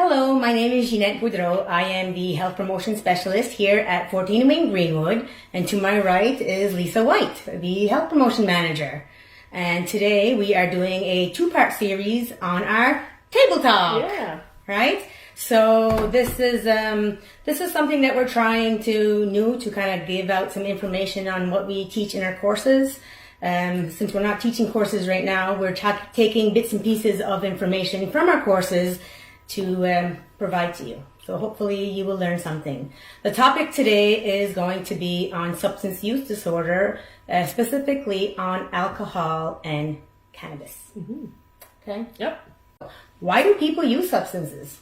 Hello, my name is Ginette Boudreau. I am the health promotion specialist here at 14 Wing Greenwood, and to my right is Lisa White, the health promotion manager. And today we are doing a two-part series on our table talk. Yeah. Right? So this is something that we're trying to kind of give out some information on what we teach in our courses. Since we're not teaching courses right now, we're taking bits and pieces of information from our courses to provide to you. So hopefully you will learn something. The topic today is going to be on substance use disorder, specifically on alcohol and cannabis. Mm-hmm. Okay? Yep. Why do people use substances?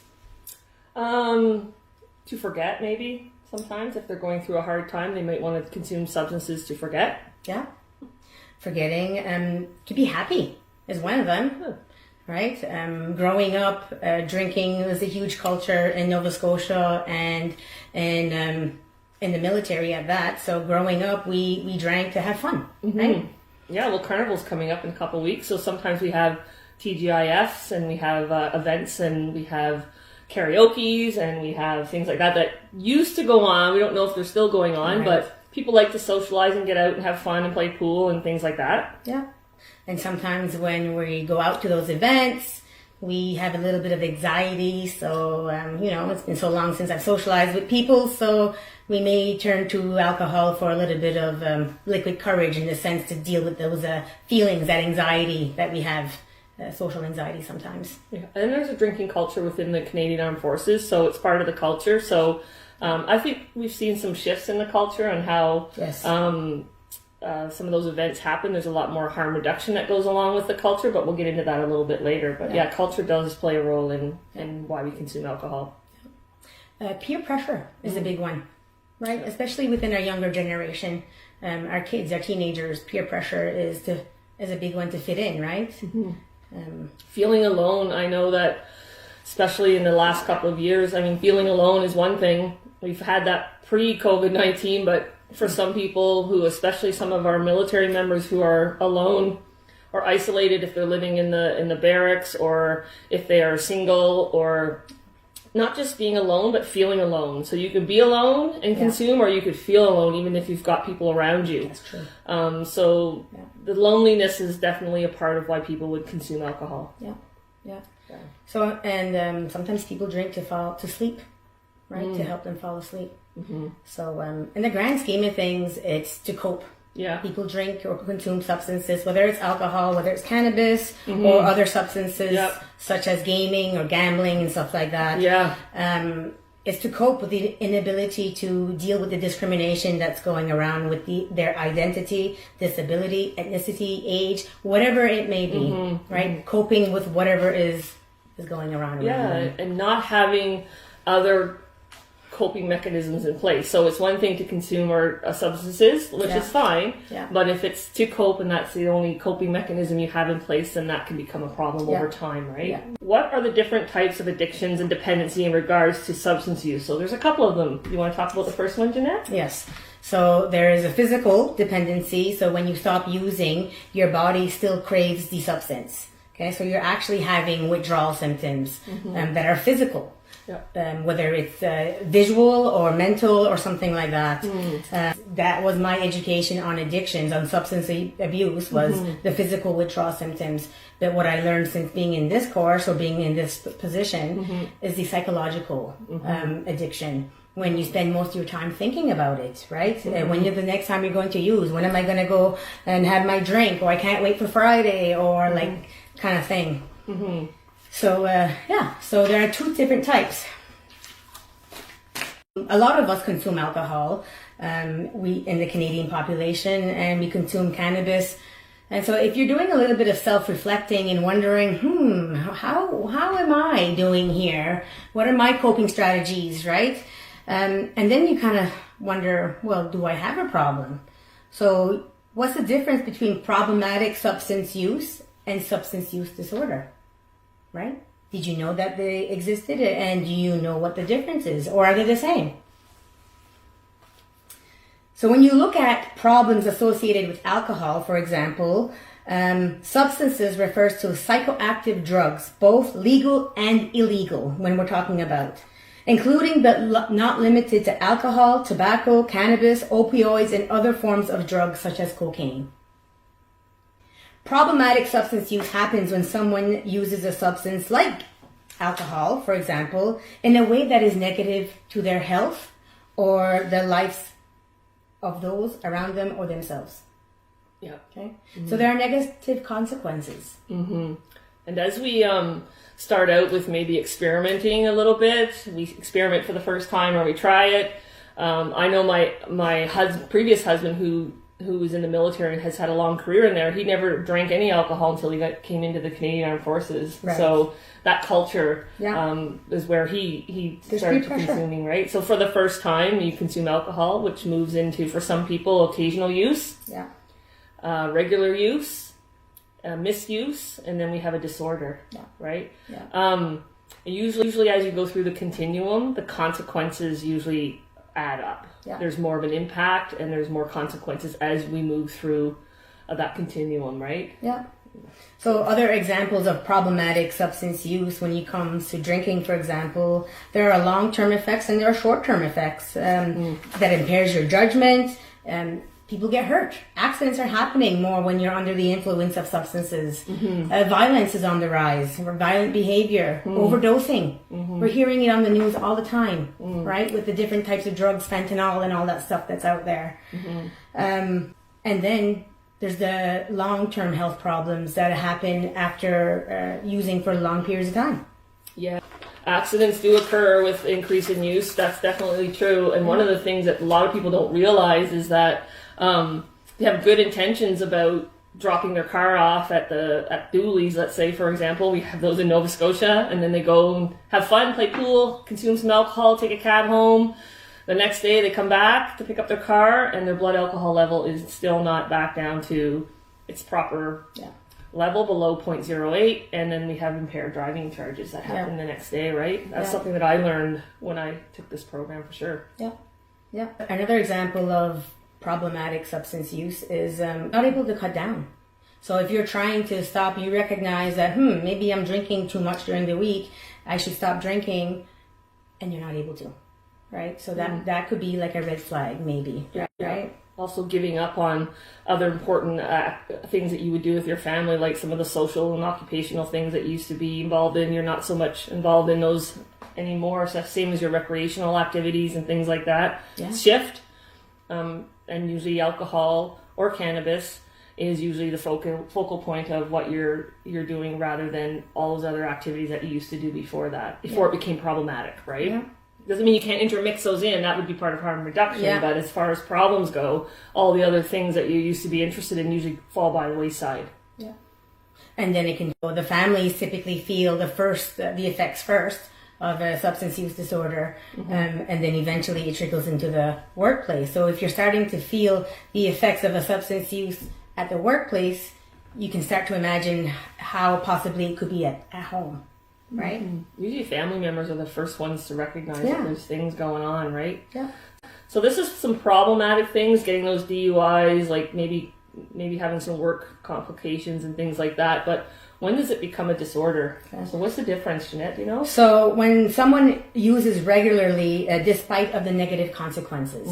To forget, maybe. Sometimes if they're going through a hard time, they might want to consume substances to forget. Yeah. Forgetting to be happy is one of them. Right? Growing up, drinking was a huge culture in Nova Scotia and in the military at that. So growing up, we drank to have fun, Mm-hmm. right? Yeah, well, Carnival's coming up in a couple of weeks, so sometimes we have TGIFs and we have events and we have karaoke's and we have things like that used to go on. We don't know if they're still going on, Right. but people like to socialize and get out and have fun and play pool and things like that. Yeah. And sometimes when we go out to those events, we have a little bit of anxiety. So, it's been so long since I've socialized with people. So we may turn to alcohol for a little bit of liquid courage in the sense to deal with those feelings, that anxiety that we have, social anxiety sometimes. Yeah. And there's a drinking culture within the Canadian Armed Forces, so it's part of the culture. So I think we've seen some shifts in the culture on how Yes. some of those events happen. There's a lot more harm reduction that goes along with the culture, but we'll get into that a little bit later. But yeah, culture does play a role in why we consume alcohol. Peer pressure is a big one, right? Especially within our younger generation. Our kids, our teenagers, peer pressure is a big one to fit in, right? Mm-hmm. Feeling alone, I know that especially in the last couple of years, feeling alone is one thing. We've had that pre-COVID-19, but for some people who, especially some of our military members who are alone or isolated, if they're living in the barracks or if they are single, or not just being alone, but feeling alone. So you could be alone and consume, or you could feel alone even if you've got people around you. That's true. The loneliness is definitely a part of why people would consume alcohol. Yeah. So, and sometimes people drink to sleep, right? To help them fall asleep. Mm-hmm. So, in the grand scheme of things, it's to cope. Yeah. People drink or consume substances, whether it's alcohol, whether it's cannabis, or other substances such as gaming or gambling and stuff like that. Yeah. It's to cope with the inability to deal with the discrimination that's going around with their identity, disability, ethnicity, age, whatever it may be, right? Coping with whatever is going around. Yeah, and not having other coping mechanisms in place. So it's one thing to consume substances, which is fine, but if it's to cope and that's the only coping mechanism you have in place, then that can become a problem over time, right? Yeah. What are the different types of addictions and dependency in regards to substance use? So there's a couple of them. You want to talk about the first one, Ginette? Yes. So there is a physical dependency. So when you stop using, your body still craves the substance. Okay, so you're actually having withdrawal symptoms that are physical. Yeah. Whether it's visual or mental or something like that. That was my education on addictions, on substance abuse, was the physical withdrawal symptoms. But what I learned since being in this course or being in this position is the psychological addiction. When you spend most of your time thinking about it, right? When the next time you're going to use, when am I going to go and have my drink, or I can't wait for Friday, or like kind of thing. So, so there are two different types. A lot of us consume alcohol, we in the Canadian population, and we consume cannabis. And so if you're doing a little bit of self-reflecting and wondering, how am I doing here? What are my coping strategies, right? And then you kind of wonder, well, do I have a problem? So what's the difference between problematic substance use and substance use disorder? Right? Did you know that they existed, and do you know what the difference is, or are they the same? So when you look at problems associated with alcohol, for example, Substances refers to psychoactive drugs, both legal and illegal when we're talking about, including but not limited to alcohol, tobacco, cannabis, opioids, and other forms of drugs such as cocaine. Problematic substance use happens when someone uses a substance like alcohol, for example, in a way that is negative to their health or the lives of those around them or themselves. Yeah. Okay. Mm-hmm. So there are negative consequences. Mm-hmm. And as we start out with maybe experimenting a little bit, we experiment for the first time or we try it. I know my previous husband who was in the military and has had a long career in there, he never drank any alcohol until he came into the Canadian Armed Forces. Right. So that culture is where he started consuming, right? So for the first time, you consume alcohol, which moves into, for some people, occasional use, regular use, misuse, and then we have a disorder, right? Yeah. Usually as you go through the continuum, the consequences usually add up. Yeah. There's more of an impact and there's more consequences as we move through that continuum, right? Yeah. So other examples of problematic substance use when it comes to drinking, for example, there are long-term effects and there are short-term effects that impairs your judgment. People get hurt. Accidents are happening more when you're under the influence of substances. Mm-hmm. Violence is on the rise. Violent behavior, overdosing. Mm-hmm. We're hearing it on the news all the time, right? With the different types of drugs, fentanyl and all that stuff that's out there. Mm-hmm. And then there's the long-term health problems that happen after using for long periods of time. Yeah. Accidents do occur with increase in use. That's definitely true. And one of the things that a lot of people don't realize is that they have good intentions about dropping their car off at Dooley's, let's say, for example. We have those in Nova Scotia, and then they go and have fun, play pool, consume some alcohol, take a cab home. The next day they come back to pick up their car, and their blood alcohol level is still not back down to its proper level, below 0.08, and then we have impaired driving charges that happen the next day, right? That's something that I learned when I took this program, for sure. Yeah. Yeah. Another example of problematic substance use is not able to cut down. So if you're trying to stop, you recognize that, maybe I'm drinking too much during the week, I should stop drinking, and you're not able to, right? So that could be like a red flag, maybe, right? Also giving up on other important things that you would do with your family, like some of the social and occupational things that you used to be involved in. You're not so much involved in those anymore. So same as your recreational activities and things like that. Yeah. Shift. And usually alcohol or cannabis is usually the focal point of what you're doing, rather than all those other activities that you used to do before it became problematic, right? Yeah. Doesn't mean you can't intermix those in. That would be part of harm reduction. Yeah. But as far as problems go, all the other things that you used to be interested in usually fall by the wayside. Yeah. And then the families typically feel the effects first of a substance use disorder, and then eventually it trickles into the workplace. So if you're starting to feel the effects of a substance use at the workplace, you can start to imagine how possibly it could be at home. Right? Mm-hmm. Usually family members are the first ones to recognize that there's things going on, right? Yeah. So this is some problematic things, getting those DUIs, like maybe having some work complications and things like that. But when does it become a disorder? Okay. So what's the difference, Ginette? Do you know? So when someone uses regularly, despite of the negative consequences.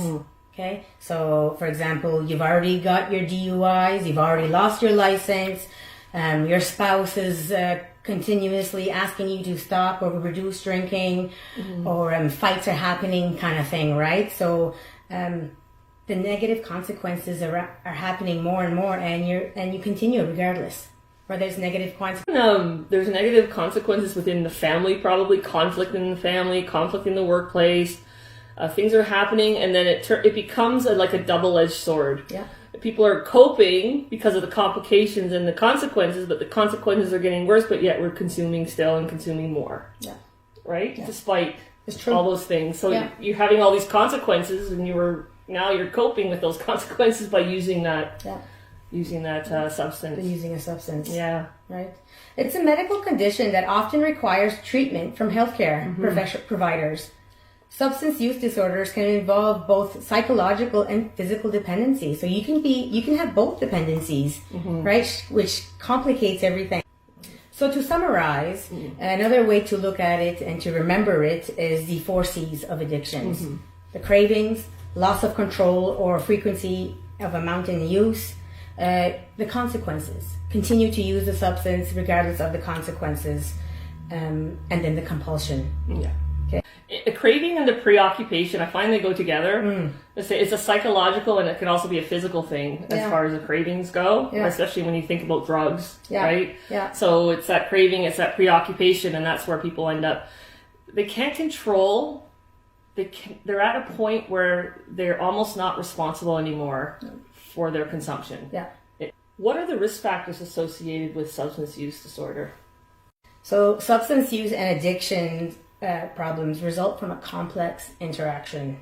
Okay? So, for example, you've already got your DUIs, you've already lost your license, your spouse is continuously asking you to stop or reduce drinking, or fights are happening, kind of thing, right? So the negative consequences are happening more and more, and you continue regardless. Or there's negative consequences. There's negative consequences within the family, probably conflict in the family, conflict in the workplace. Things are happening, and then it becomes like a double-edged sword. Yeah. People are coping because of the complications and the consequences, but the consequences are getting worse, but yet we're consuming still and consuming more. Yeah. Right? Yeah. Despite all those things. So you're having all these consequences, and you're coping with those consequences by using that substance. Using a substance. Yeah. Right? It's a medical condition that often requires treatment from healthcare providers. Substance use disorders can involve both psychological and physical dependency. So you can have both dependencies, right? Which complicates everything. So to summarize, another way to look at it and to remember it is the 4 C's of addictions. The cravings, loss of control or frequency of amount in use, the consequences. Continue to use the substance regardless of the consequences, and then the compulsion. Yeah. A craving and the preoccupation, I find they go together. It's a psychological and it can also be a physical thing as far as the cravings go, especially when you think about drugs, right? Yeah. So it's that craving, it's that preoccupation, and that's where people end up. They can't control. They're at a point where they're almost not responsible anymore for their consumption. Yeah. What are the risk factors associated with substance use disorder? So substance use and addiction problems result from a complex interaction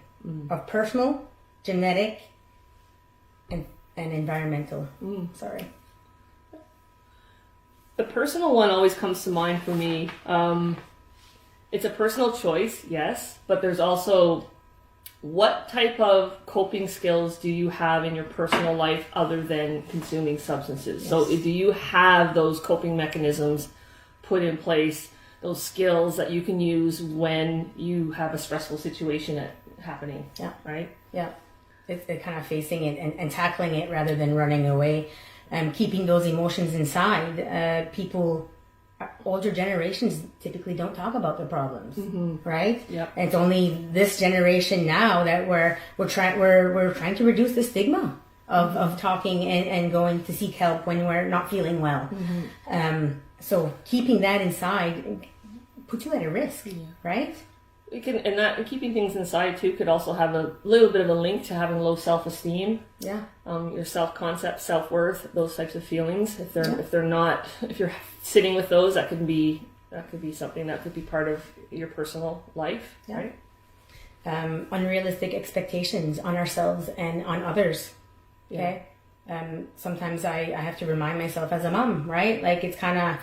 of personal, genetic, and environmental. Sorry. The personal one always comes to mind for me. It's a personal choice, yes, but there's also what type of coping skills do you have in your personal life other than consuming substances? Yes. So do you have those coping mechanisms put in place, those skills that you can use when you have a stressful situation happening? Yeah. Right? Yeah. It's kind of facing it and tackling it rather than running away and keeping those emotions inside. Older generations typically don't talk about their problems, right? Yep. And it's only this generation now that we're trying to reduce the stigma of talking and going to seek help when we're not feeling well. So keeping that inside puts you at a risk, right? It can, and keeping things inside too could also have a little bit of a link to having low self-esteem. Yeah. Your self-concept, self-worth, those types of feelings. If you're sitting with those, that could be something that could be part of your personal life, right? Unrealistic expectations on ourselves and on others. Okay. Sometimes I have to remind myself as a mom, right? Like it's kind of.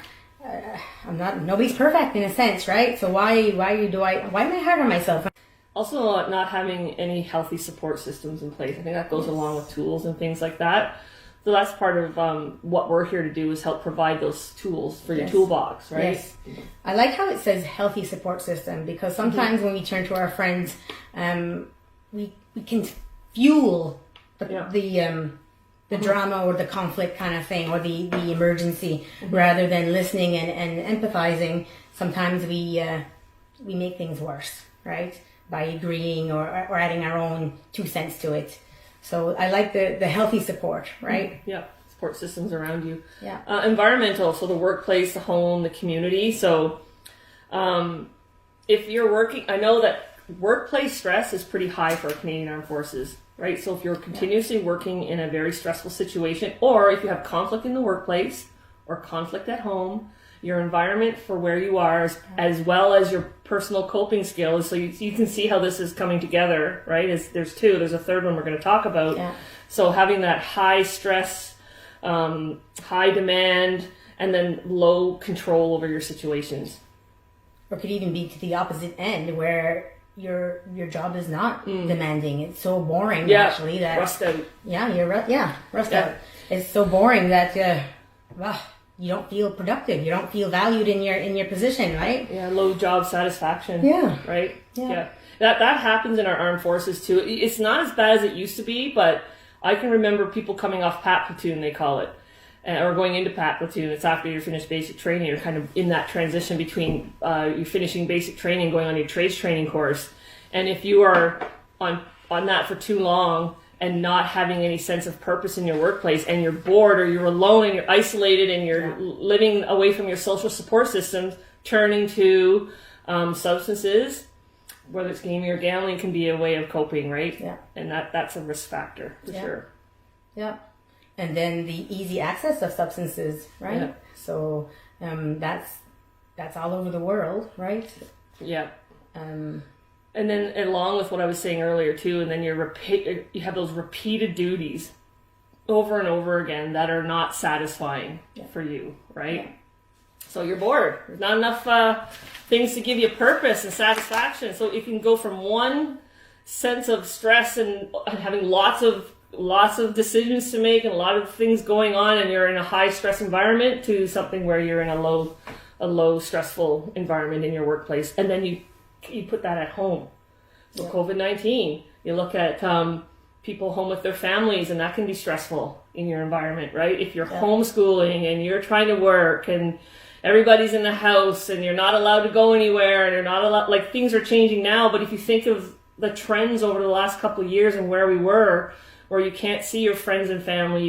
Nobody's perfect in a sense, right? So why am I hard on myself? Also, not having any healthy support systems in place. I think that goes along with tools and things like that. So that's part of what we're here to do is help provide those tools for your toolbox, right? Yes. I like how it says healthy support system because sometimes when we turn to our friends, we can fuel the drama or the conflict kind of thing or the emergency rather than listening and empathizing. Sometimes we make things worse, right? By agreeing or adding our own 2 cents to it. So I like the healthy support, right? Yeah, support systems around you. Yeah. Environmental, so the workplace, the home, the community. So if you're working, I know that workplace stress is pretty high for Canadian Armed Forces. Right, so if you're continuously working in a very stressful situation, or if you have conflict in the workplace or conflict at home, your environment for where you are, as well as your personal coping skills, so you can see how this is coming together, right? There's 2, there's a third one we're going to talk about. Yeah. So having that high stress, high demand, and then low control over your situations. Or it could even be to the opposite end where your job is not demanding. It's so boring actually that rust out. Rust out. It's so boring that you don't feel productive. You don't feel valued in your position, right? Yeah, low job satisfaction. Yeah. Right? Yeah. That happens in our armed forces too. It's not as bad as it used to be, but I can remember people coming off PAT platoon, they call it. Or going into PAT platoon. It's after you finish basic training. You're kind of in that transition between you finishing basic training, going on your trades training course. And if you are on that for too long and not having any sense of purpose in your workplace, and you're bored or you're alone and you're isolated and you're living away from your social support systems, turning to substances, whether it's gaming or gambling, can be a way of coping, right? Yeah. And that's a risk factor for sure. Yeah. And then the easy access of substances, right? Yeah. So that's all over the world, right? Yeah. And then along with what I was saying earlier too, and then you have those repeated duties over and over again that are not satisfying for you, right? So you're bored. There's not enough things to give you purpose and satisfaction. So if you can go from one sense of stress and having lots of decisions to make and a lot of things going on, and you're in a high stress environment, to something where you're in a low stressful environment in your workplace, and then you put that at home. So COVID-19, you look at people home with their families, and that can be stressful in your environment, right? If you're homeschooling and you're trying to work and everybody's in the house and you're not allowed to go anywhere and you're not allowed, like, things are changing now, but if you think of the trends over the last couple of years and where we were, where you can't see your friends and family,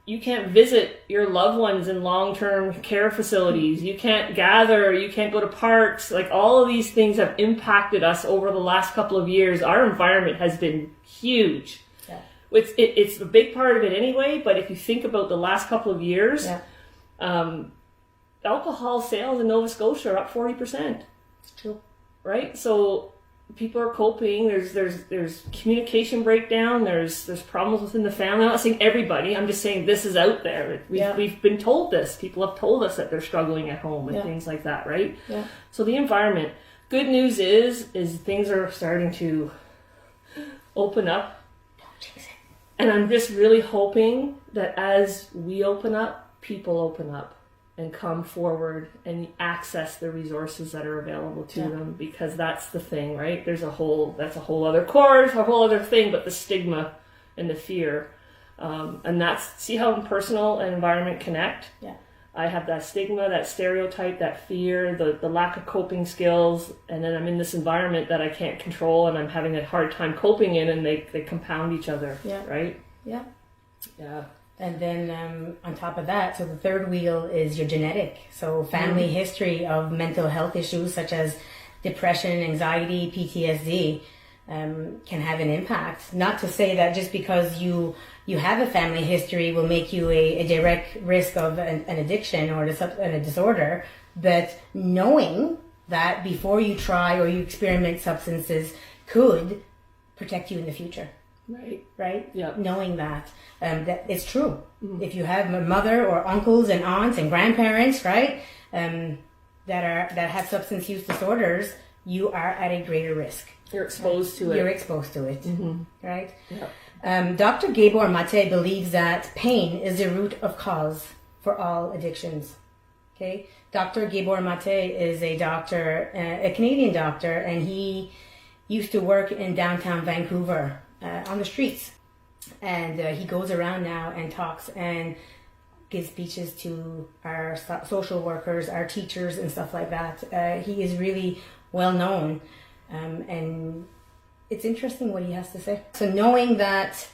you can't visit your loved ones in long-term care facilities, you can't gather, you can't go to parks, like, all of these things have impacted us over the last couple of years. Our environment has been huge. Yeah. It's a big part of it anyway, but if you think about the last couple of years, alcohol sales in Nova Scotia are up 40%. It's true. Right? So people are coping. There's communication breakdown. There's problems within the family. I'm not saying everybody. I'm just saying this is out there. We've been told this. People have told us that they're struggling at home and things like that, right? Yeah. So the environment. Good news is things are starting to open up. Don't jinx it. And I'm just really hoping that as we open up, people open up and come forward and access the resources that are available to them, because that's the thing, right? That's a whole other course, a whole other thing, but the stigma and the fear. And see how personal and environment connect? Yeah. I have that stigma, that stereotype, that fear, the lack of coping skills, and then I'm in this environment that I can't control and I'm having a hard time coping in, and they compound each other, right? Yeah. Yeah. And then on top of that, so the third wheel is your genetic. So family history of mental health issues such as depression, anxiety, PTSD can have an impact. Not to say that just because you have a family history will make you a direct risk of an addiction or a disorder, but knowing that before you try or you experiment substances could protect you in the future. Right? Yeah. Knowing that it's true. Mm-hmm. If you have a mother or uncles and aunts and grandparents, right, that have substance use disorders, you are at a greater risk. You're exposed to it. You're exposed to it, right? Yeah. Dr. Gabor Mate believes that pain is the root of cause for all addictions. Okay, Dr. Gabor Mate is a doctor, a Canadian doctor, and he used to work in downtown Vancouver. On the streets, and he goes around now and talks and gives speeches to our social workers, our teachers, and stuff like that. He is really well known, and it's interesting what he has to say. So knowing that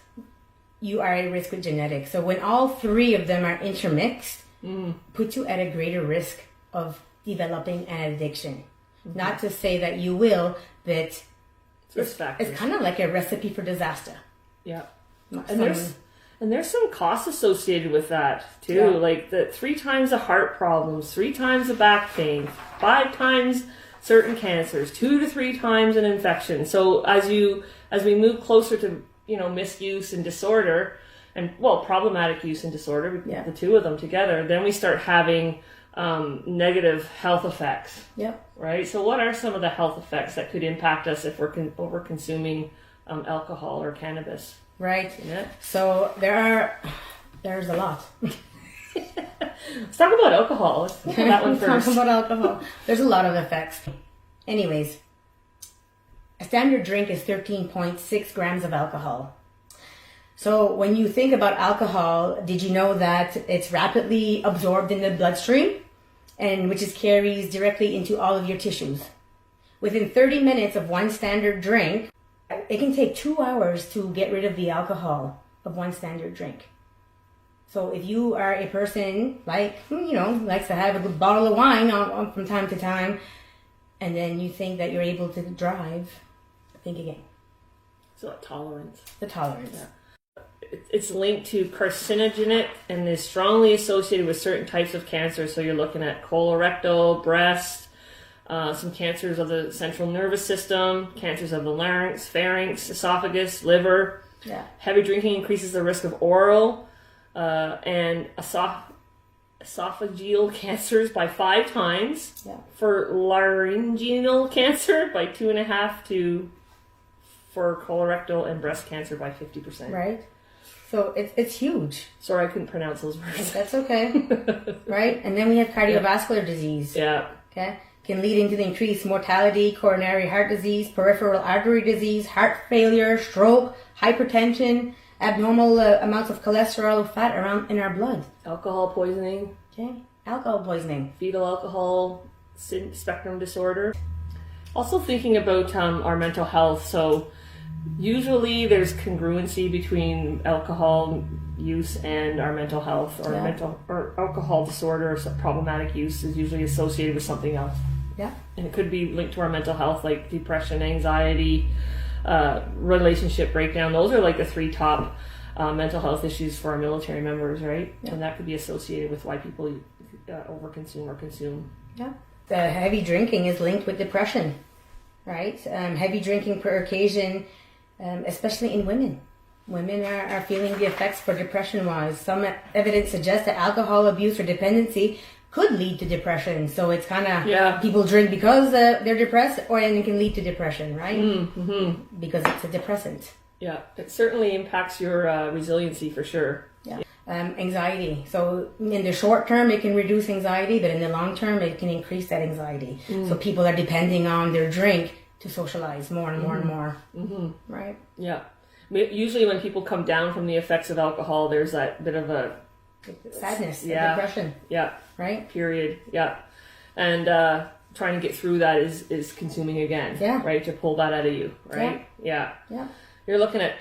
you are at risk with genetics, so when all three of them are intermixed, puts you at a greater risk of developing an addiction. Mm-hmm. Not to say that you will, but it's kind of like a recipe for disaster. Yeah. And there's some costs associated with that too. Yeah. Like 3 times the heart problems, 3 times the back pain, 5 times certain cancers, 2 to 3 times an infection. So as we move closer to, misuse and disorder, and problematic use and disorder, the two of them together, then we start having negative health effects. Yep. Right. So what are some of the health effects that could impact us if we're over consuming alcohol or cannabis? Right. Yeah. So there's a lot. Let's talk about alcohol. Let's talk about that one first. Talk about alcohol. There's a lot of effects. Anyways, a standard drink is 13.6 grams of alcohol. So when you think about alcohol, did you know that it's rapidly absorbed in the bloodstream, and which carries directly into all of your tissues? Within 30 minutes of one standard drink, it can take 2 hours to get rid of the alcohol of one standard drink. So if you are a person likes to have a good bottle of wine from time to time, and then you think that you're able to drive, think again. So tolerance. The tolerance. Yeah. It's linked to carcinogenic and is strongly associated with certain types of cancer. So you're looking at colorectal, breast, some cancers of the central nervous system, cancers of the larynx, pharynx, esophagus, liver. Yeah. Heavy drinking increases the risk of oral and esophageal cancers by 5 times, Yeah. for laryngeal cancer by 2.5 to for colorectal and breast cancer by 50%. Right. So it's huge. Sorry, I couldn't pronounce those words. That's okay. Right? And then we have cardiovascular disease. Yeah. Okay. Can lead into the increased mortality, coronary heart disease, peripheral artery disease, heart failure, stroke, hypertension, abnormal amounts of cholesterol, fat around in our blood. Alcohol poisoning. Okay. Alcohol poisoning. Fetal alcohol spectrum disorder. Also thinking about our mental health. So usually there's congruency between alcohol use and our mental health, or or alcohol disorder or problematic use is usually associated with something else. Yeah. And it could be linked to our mental health, like depression, anxiety, relationship breakdown. Those are like the 3 top mental health issues for our military members, right? Yeah. And that could be associated with why people overconsume or consume. Yeah. The heavy drinking is linked with depression, right? Heavy drinking per occasion, especially in women. Women are feeling the effects for depression-wise. Some evidence suggests that alcohol abuse or dependency could lead to depression. So it's kind of, people drink because they're depressed, and it can lead to depression, right? Mm-hmm. Because it's a depressant. Yeah, it certainly impacts your resiliency for sure. Yeah. Anxiety. So in the short term, it can reduce anxiety, but in the long term, it can increase that anxiety. So people are depending on their drink to socialize more and more and more. Mm-hmm. Right? Yeah. Usually when people come down from the effects of alcohol, there's that bit of a sadness, depression. Yeah. Right? Period. Yeah. And trying to get through that is consuming again. Yeah. Right? To pull that out of you. Right? Yeah. You're looking at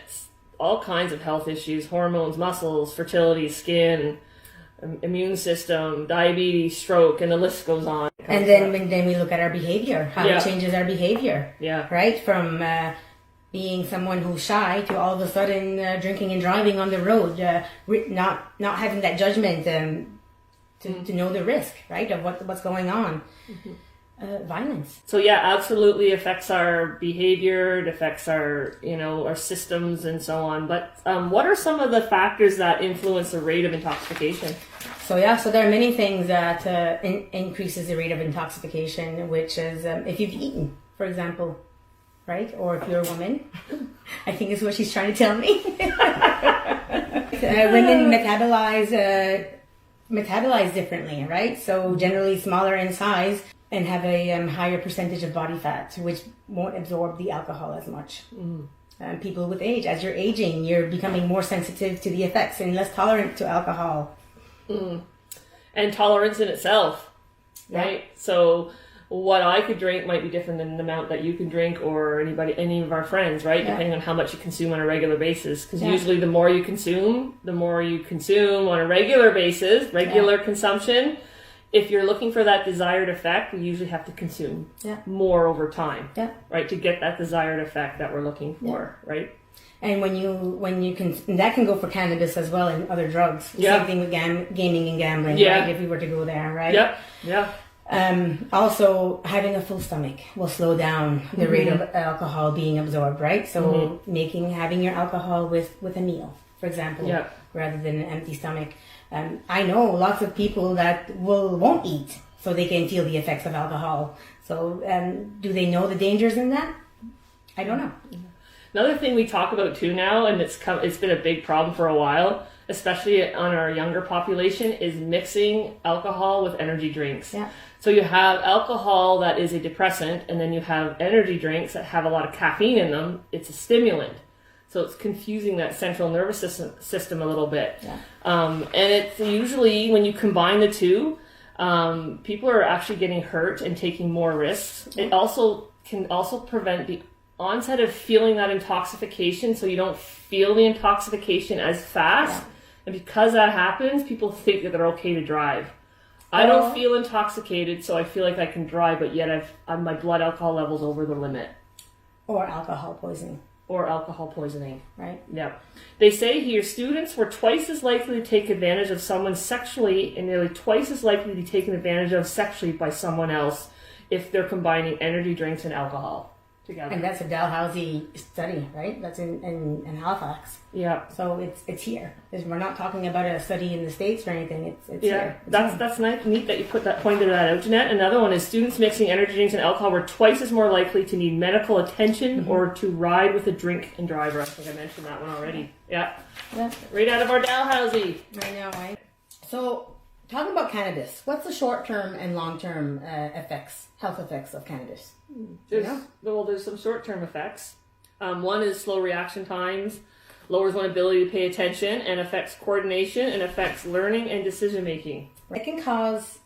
all kinds of health issues: hormones, muscles, fertility, skin, immune system, diabetes, stroke, and the list goes on. And then we look at our behavior, how it changes our behavior. Yeah. Right? From being someone who's shy to all of a sudden drinking and driving on the road, not having that judgment to know the risk, right, of what's going on. Mm-hmm. Violence. So absolutely affects our behavior. It affects our systems and so on. But what are some of the factors that influence the rate of intoxication? So there are many things that increases the rate of intoxication, which is if you've eaten, for example, right? Or if you're a woman, I think is what she's trying to tell me. Women metabolize differently, right? So generally smaller in size, and have a higher percentage of body fat, which won't absorb the alcohol as much. People with age, as you're aging, you're becoming more sensitive to the effects and less tolerant to alcohol. And tolerance in itself, right? So what I could drink might be different than the amount that you can drink, or any of our friends, right? Depending on how much you consume on a regular basis. Because usually the more you consume on a regular basis, consumption. If you're looking for that desired effect, we usually have to consume more over time, right, to get that desired effect that we're looking for, right? And when you can, that can go for cannabis as well and other drugs. Same thing with gaming and gambling, right? If we were to go there, right? Also, having a full stomach will slow down the rate of alcohol being absorbed, right? So having your alcohol with a meal, for example, rather than an empty stomach. I know lots of people that won't eat so they can feel the effects of alcohol. So do they know the dangers in that? I don't know. Another thing we talk about too now, and it's been a big problem for a while, especially on our younger population, is mixing alcohol with energy drinks. Yeah. So you have alcohol that is a depressant, and then you have energy drinks that have a lot of caffeine in them. It's a stimulant. So it's confusing that central nervous system a little bit. Yeah. And it's usually, when you combine the two, people are actually getting hurt and taking more risks. It can also prevent the onset of feeling that intoxication, so you don't feel the intoxication as fast. And because that happens, people think that they're okay to drive. I don't feel intoxicated, so I feel like I can drive, but yet my blood alcohol level's over the limit. Or alcohol poisoning. Right? Yeah. They say here students were twice as likely to take advantage of someone sexually and nearly twice as likely to be taken advantage of sexually by someone else if they're combining energy drinks and alcohol. together. And that's a Dalhousie study, right? That's in Halifax. Yeah. So it's here. We're not talking about a study in the States or anything. It's yeah. here. That's nice, neat that you pointed that out, Ginette. Another one is students mixing energy drinks and alcohol were twice as more likely to need medical attention or to ride with a drink and drive. I think I mentioned that one already. Yeah. Right out of our Dalhousie. I know, right? So, talking about cannabis, what's the short-term and long-term health effects of cannabis? There's some short-term effects. One is slow reaction times, lowers one's ability to pay attention, and affects coordination and affects learning and decision-making. It can cause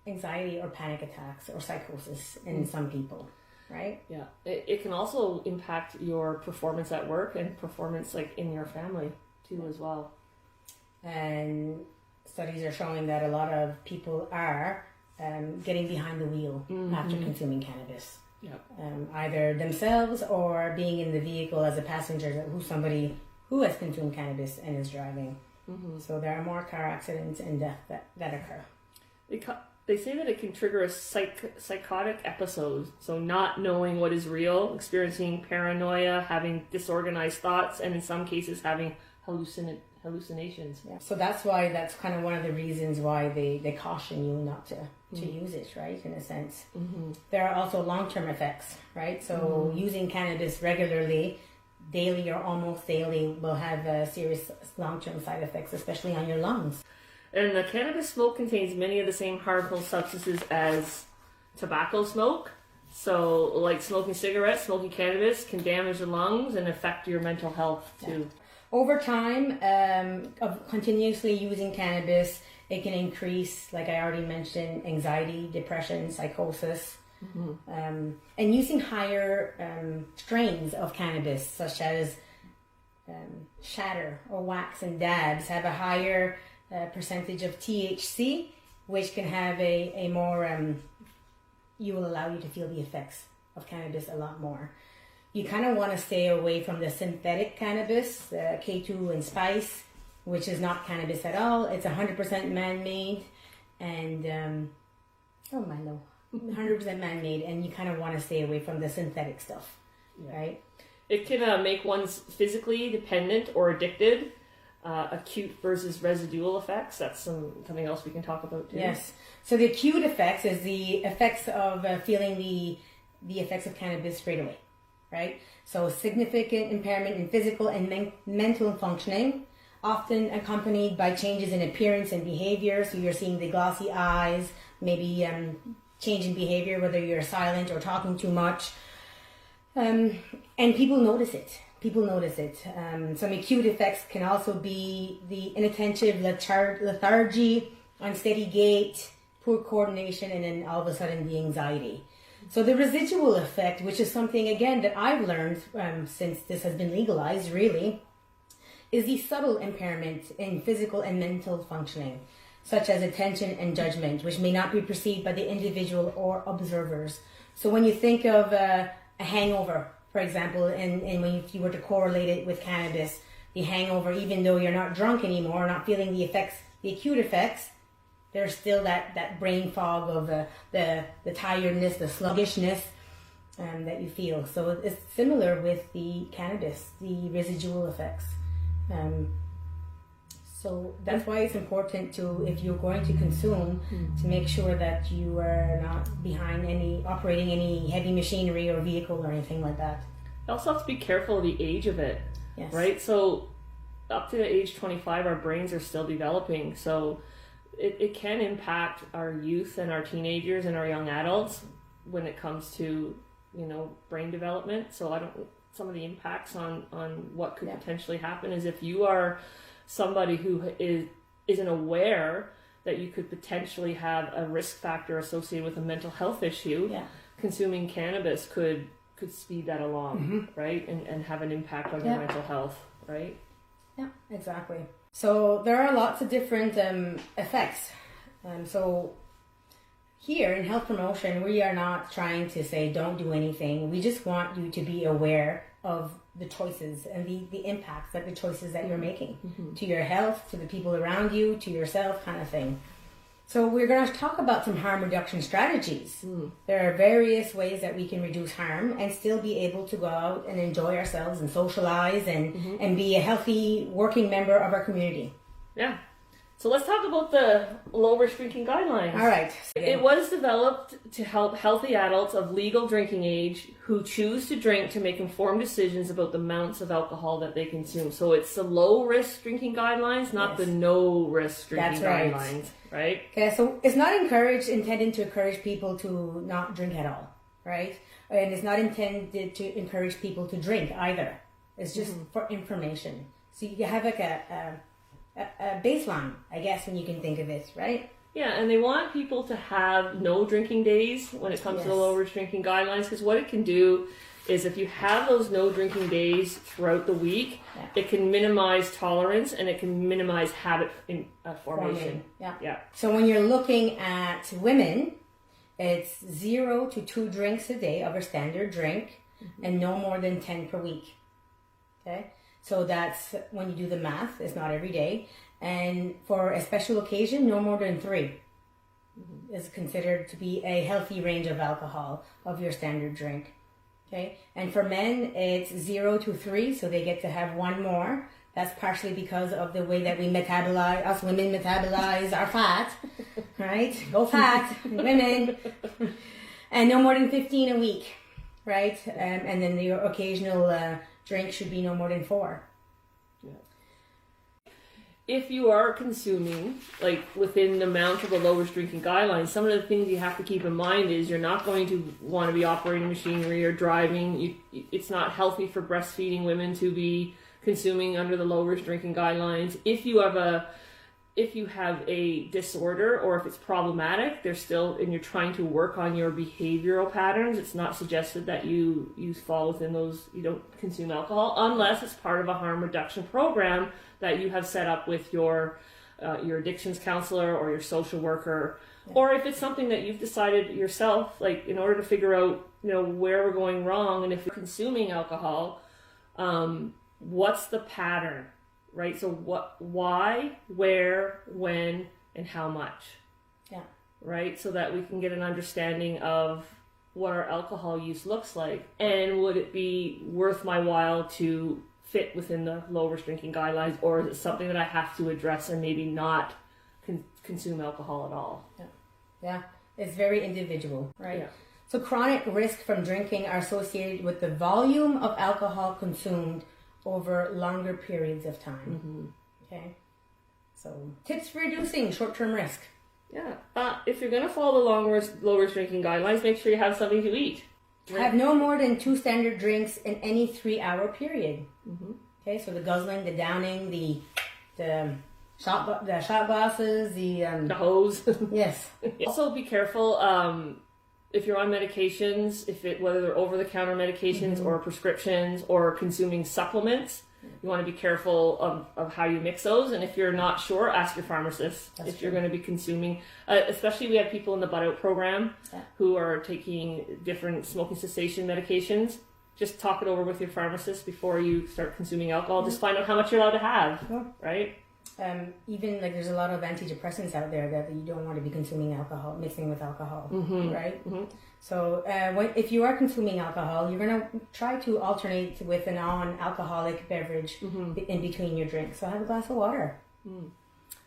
anxiety or panic attacks or psychosis in some people, right? Yeah. It can also impact your performance at work and performance like in your family too as well. And studies are showing that a lot of people are getting behind the wheel after consuming cannabis. Yep. Either themselves or being in the vehicle as a passenger somebody who has consumed cannabis and is driving. So there are more car accidents and death that occur. They say that it can trigger a psychotic episode, so not knowing what is real, experiencing paranoia, having disorganized thoughts, and in some cases having hallucinations. Yeah. So that's kind of one of the reasons why they caution you not to use it, right, in a sense. There are also long-term effects, right? So using cannabis regularly, daily or almost daily, will have serious long-term side effects, especially on your lungs. And the cannabis smoke contains many of the same harmful substances as tobacco smoke. So like smoking cigarettes, smoking cannabis can damage the lungs and affect your mental health too. Yeah. Over time, of continuously using cannabis, it can increase, like I already mentioned, anxiety, depression, psychosis. And using higher strains of cannabis, such as shatter or wax and dabs, have a higher percentage of THC, which can have a more, will allow you to feel the effects of cannabis a lot more. You kind of want to stay away from the synthetic cannabis, the K2 and spice, which is not cannabis at all. It's 100% man-made, and 100% man-made, and you kind of want to stay away from the synthetic stuff, right? It can make one physically dependent or addicted. Acute versus residual effects. That's something else we can talk about too. Yes. So the acute effects is the effects of feeling the effects of cannabis straight away, right? So significant impairment in physical and mental functioning, often accompanied by changes in appearance and behavior. So you're seeing the glossy eyes, maybe change in behavior, whether you're silent or talking too much. And people notice it. Some acute effects can also be the inattentive lethargy, unsteady gait, poor coordination, and then all of a sudden the anxiety. So the residual effect, which is something, again, that I've learned since this has been legalized, really, is the subtle impairment in physical and mental functioning, such as attention and judgment, which may not be perceived by the individual or observers. So when you think of a hangover, for example, and if you were to correlate it with cannabis, the hangover, even though you're not drunk anymore, not feeling the effects, the acute effects, there's still that brain fog of the tiredness, the sluggishness that you feel. So it's similar with the cannabis, the residual effects. So that's why it's important to, if you're going to consume, to make sure that you are not operating any heavy machinery or vehicle or anything like that. You also have to be careful of the age of it, yes. Right? So up to the age 25, our brains are still developing. So it can impact our youth and our teenagers and our young adults when it comes to, brain development. So some of the impacts on what could potentially happen is if you are somebody who isn't aware that you could potentially have a risk factor associated with a mental health issue, consuming cannabis could speed that along, right? And have an impact on your mental health, right? Yeah, exactly. So there are lots of different effects. So here in health promotion, we are not trying to say don't do anything. We just want you to be aware of the choices and the impacts that the choices that you're making to your health, to the people around you, to yourself, kind of thing. So we're going to talk about some harm reduction strategies. There are various ways that we can reduce harm and still be able to go out and enjoy ourselves and socialize and be a healthy working member of our community. Yeah. So let's talk about the low-risk drinking guidelines. All right. It was developed to help healthy adults of legal drinking age who choose to drink to make informed decisions about the amounts of alcohol that they consume. So it's the low-risk drinking guidelines, not the no-risk drinking guidelines, right? Okay, so it's not intended to encourage people to not drink at all, right? And it's not intended to encourage people to drink either. It's just for information. So you have like a baseline, I guess, when you can think of it, right? Yeah, and they want people to have no drinking days when it comes to the low-risk drinking guidelines, because what it can do is if you have those no drinking days throughout the week, it can minimize tolerance and it can minimize habit formation. Yeah. So when you're looking at women, it's 0 to 2 drinks a day of a standard drink and no more than 10 per week. Okay? So that's when you do the math, it's not every day. And for a special occasion, no more than 3 is considered to be a healthy range of alcohol of your standard drink. Okay. And for men, it's 0 to 3, so they get to have 1 more. That's partially because of the way that us women metabolize our fat, right? Go fat, women. And no more than 15 a week, right? And then the occasional drink should be no more than 4. Yeah. If you are consuming, like within the amount of the low-risk drinking guidelines, some of the things you have to keep in mind is you're not going to want to be operating machinery or driving. It's not healthy for breastfeeding women to be consuming under the low-risk drinking guidelines. If you have a disorder or if it's problematic, and you're trying to work on your behavioral patterns, it's not suggested that you fall within those, you don't consume alcohol unless it's part of a harm reduction program that you have set up with your addictions counselor or your social worker, or if it's something that you've decided yourself, like in order to figure out, where we're going wrong, and if you're consuming alcohol, what's the pattern? Right, so why, where, when, and how much? Yeah. Right, so that we can get an understanding of what our alcohol use looks like, and would it be worth my while to fit within the low-risk drinking guidelines, or is it something that I have to address and maybe not consume alcohol at all? Yeah, it's very individual, right? Yeah. So chronic risk from drinking are associated with the volume of alcohol consumed over longer periods of time. Okay, so tips for reducing short-term risk. Yeah, if you're going to follow the low-risk drinking guidelines, make sure you have something to eat. Right? Have no more than 2 standard drinks in any 3-hour period. Okay, so the guzzling, the downing, the shot glasses, the hose. Yes. Also, be careful. If you're on medications, whether they're over-the-counter medications or prescriptions or consuming supplements, you want to be careful of how you mix those. And if you're not sure, ask your pharmacist if you're going to be consuming. Especially we have people in the Butt Out program who are taking different smoking cessation medications. Just talk it over with your pharmacist before you start consuming alcohol. Just find out how much you're allowed to have, right? Even like there's a lot of antidepressants out there that you don't want to be consuming alcohol, mixing with alcohol, right? So if you are consuming alcohol, you're going to try to alternate with a non-alcoholic beverage in between your drinks. So have a glass of water.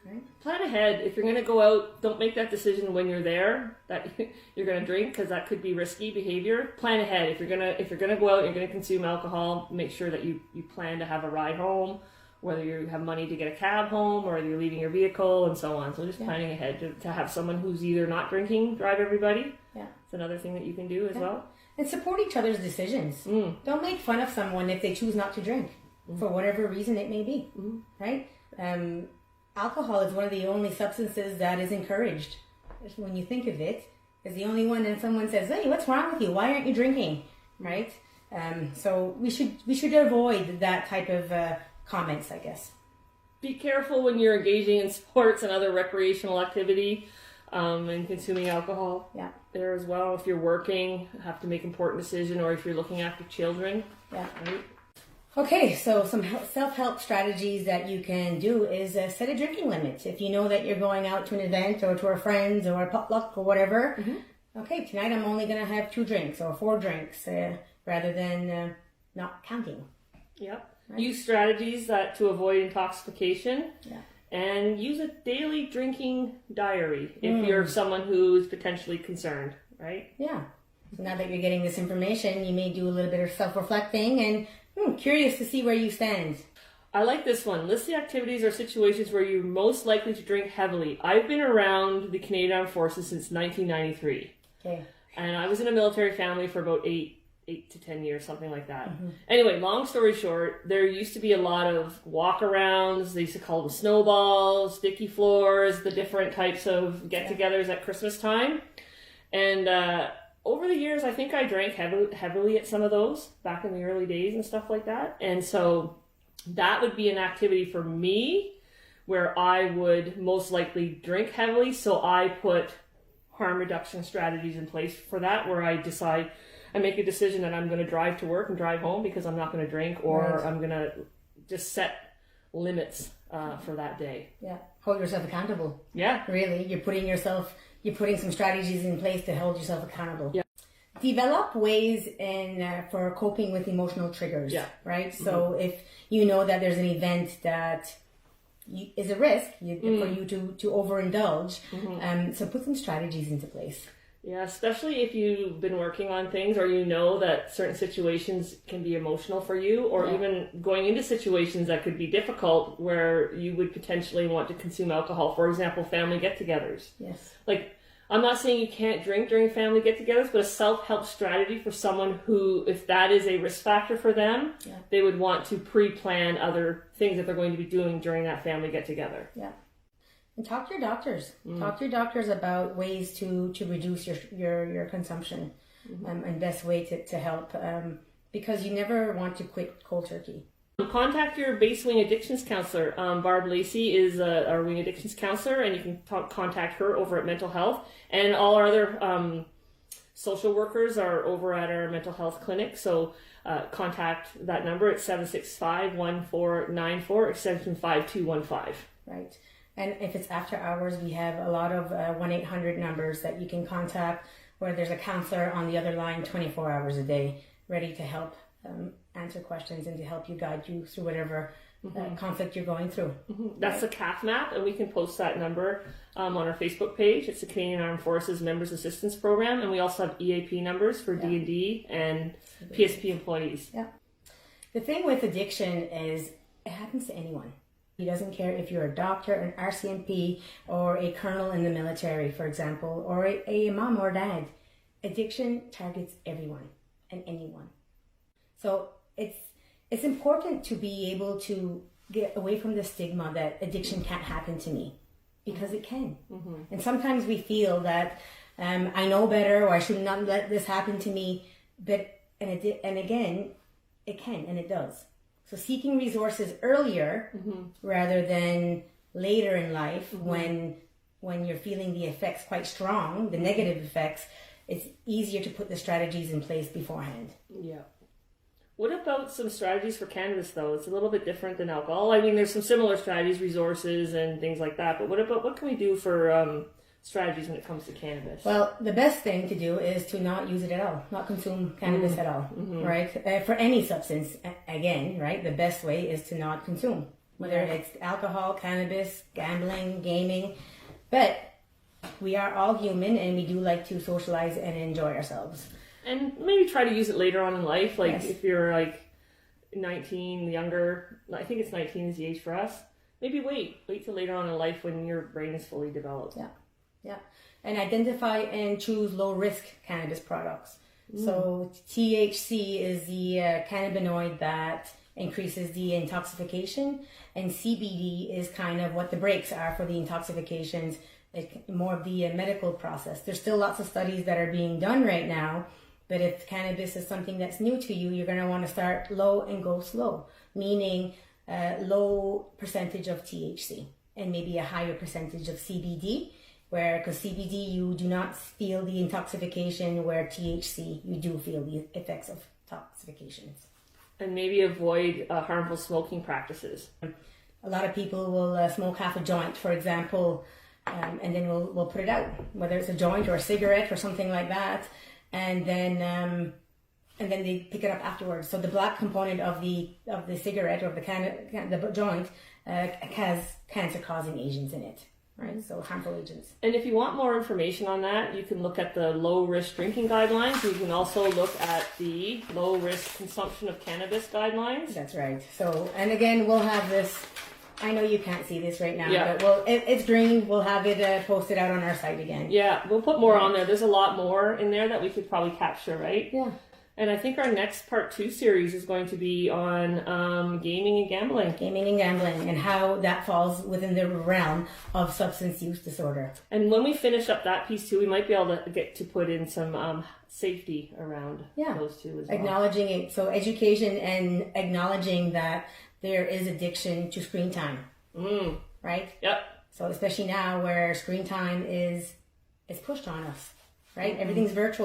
Right? Plan ahead. If you're going to go out, don't make that decision when you're there that you're going to drink, because that could be risky behavior. Plan ahead. If you're going to go out and you're going to consume alcohol, make sure that you plan to have a ride home, whether you have money to get a cab home or you're leaving your vehicle and so on. So just planning ahead to have someone who's either not drinking drive everybody. Yeah. It's another thing that you can do as well. And support each other's decisions. Don't make fun of someone if they choose not to drink for whatever reason it may be, right? Alcohol is one of the only substances that is encouraged. When you think of it, it's the only one, and someone says, "Hey, what's wrong with you? Why aren't you drinking?" Right? So we should avoid that type of comments, I guess. Be careful when you're engaging in sports and other recreational activity and consuming alcohol there as well. If you're working, have to make important decisions, or if you're looking after children. Yeah. Right? Okay, so some self-help strategies that you can do is set a drinking limit. If you know that you're going out to an event or to a friend's or a potluck or whatever, okay, tonight I'm only going to have 2 drinks or 4 drinks rather than not counting. Yep. Right? Use strategies to avoid intoxication. Yeah. And use a daily drinking diary if you're someone who is potentially concerned, right? Yeah. So now that you're getting this information, you may do a little bit of self-reflecting and curious to see where you stand. I like this one. List the activities or situations where you're most likely to drink heavily. I've been around the Canadian Armed Forces since 1993. Okay. And I was in a military family for about 8 to 10 years, something like that. Anyway, long story short, there used to be a lot of walk-arounds. They used to call them snowballs, sticky floors, the different types of get-togethers at Christmas time. And over the years, I think I drank heavily at some of those back in the early days and stuff like that. And so that would be an activity for me where I would most likely drink heavily. So I put harm reduction strategies in place for that, where I make a decision that I'm going to drive to work and drive home because I'm not going to drink, or I'm going to just set limits for that day. Yeah. Hold yourself accountable. Yeah. Really. You're putting some strategies in place to hold yourself accountable. Yeah. Develop ways for coping with emotional triggers. Yeah. Right? So if you know that there's an event that is a risk for you to overindulge, so put some strategies into place. Yeah, especially if you've been working on things or you know that certain situations can be emotional for you, or even going into situations that could be difficult where you would potentially want to consume alcohol. For example, family get-togethers. Yes. Like, I'm not saying you can't drink during family get-togethers, but a self-help strategy for someone who, if that is a risk factor for them, they would want to pre-plan other things that they're going to be doing during that family get-together. Yeah. And talk to your doctors. Talk to your doctors about ways to reduce your consumption and best way to help, because you never want to quit cold turkey. Contact your base wing addictions counselor. Barb Lacey is our wing addictions counselor, and you can contact her over at Mental Health. And all our other social workers are over at our mental health clinic. So contact that number at 765-1494, extension 5215. Right. And if it's after hours, we have a lot of 1-800 numbers that you can contact, where there's a counselor on the other line 24 hours a day, ready to help answer questions and to help you guide you through whatever conflict you're going through. That's the CAF map, and we can post that number on our Facebook page. It's the Canadian Armed Forces Members Assistance Program, and we also have EAP numbers for D&D and PSP employees. Yeah. The thing with addiction is it happens to anyone. He doesn't care if you're a doctor, an RCMP, or a colonel in the military, for example, or a mom or dad. Addiction targets everyone and anyone. So it's important to be able to get away from the stigma that addiction can't happen to me, because it can. And sometimes we feel that I know better, or I should not let this happen to me. But and again, it can and it does. So seeking resources earlier rather than later in life, when you're feeling the effects quite strong, the negative effects, it's easier to put the strategies in place beforehand. Yeah. What about some strategies for cannabis, though? It's a little bit different than alcohol. I mean, there's some similar strategies, resources and things like that. But what can we do for strategies when it comes to cannabis? Well, the best thing to do is to not use it at all, not consume cannabis at all, right? For any substance, again, right? The best way is to not consume, whether it's alcohol, cannabis, gambling, gaming. But we are all human, and we do like to socialize and enjoy ourselves. And maybe try to use it later on in life. Like if you're like 19, younger, I think it's 19 is the age for us. Maybe wait till later on in life when your brain is fully developed. Yeah. And identify and choose low-risk cannabis products. So THC is the cannabinoid that increases the intoxication, and CBD is kind of what the brakes are for the intoxications. It's more of the medical process. There's still lots of studies that are being done right now, but if cannabis is something that's new to you, you're going to want to start low and go slow, meaning low percentage of THC and maybe a higher percentage of CBD, because CBD you do not feel the intoxication, where THC you do feel the effects of intoxications. And maybe avoid harmful smoking practices. A lot of people will smoke half a joint, for example, and then we'll put it out, whether it's a joint or a cigarette or something like that, and then they pick it up afterwards. So the black component of the cigarette or the joint has cancer-causing agents in it, right? So harmful agents. And if you want more information on that, you can look at the low-risk drinking guidelines. You can also look at the low-risk consumption of cannabis guidelines. That's right. So, and again, we'll have this. I know you can't see this right now, Yeah. but it's green. We'll have it posted out on our site again. Yeah, we'll put more on there. There's a lot more in there that we could probably capture, right? Yeah. And I think our next part 2 series is going to be on gaming and gambling. Gaming and gambling and how that falls within the realm of substance use disorder. And when we finish up that piece too, we might be able to get to put in some safety around those two as well. Acknowledging it. So education and acknowledging that there is addiction to screen time. Right? Yep. So especially now where screen time is pushed on us, right? Everything's virtual.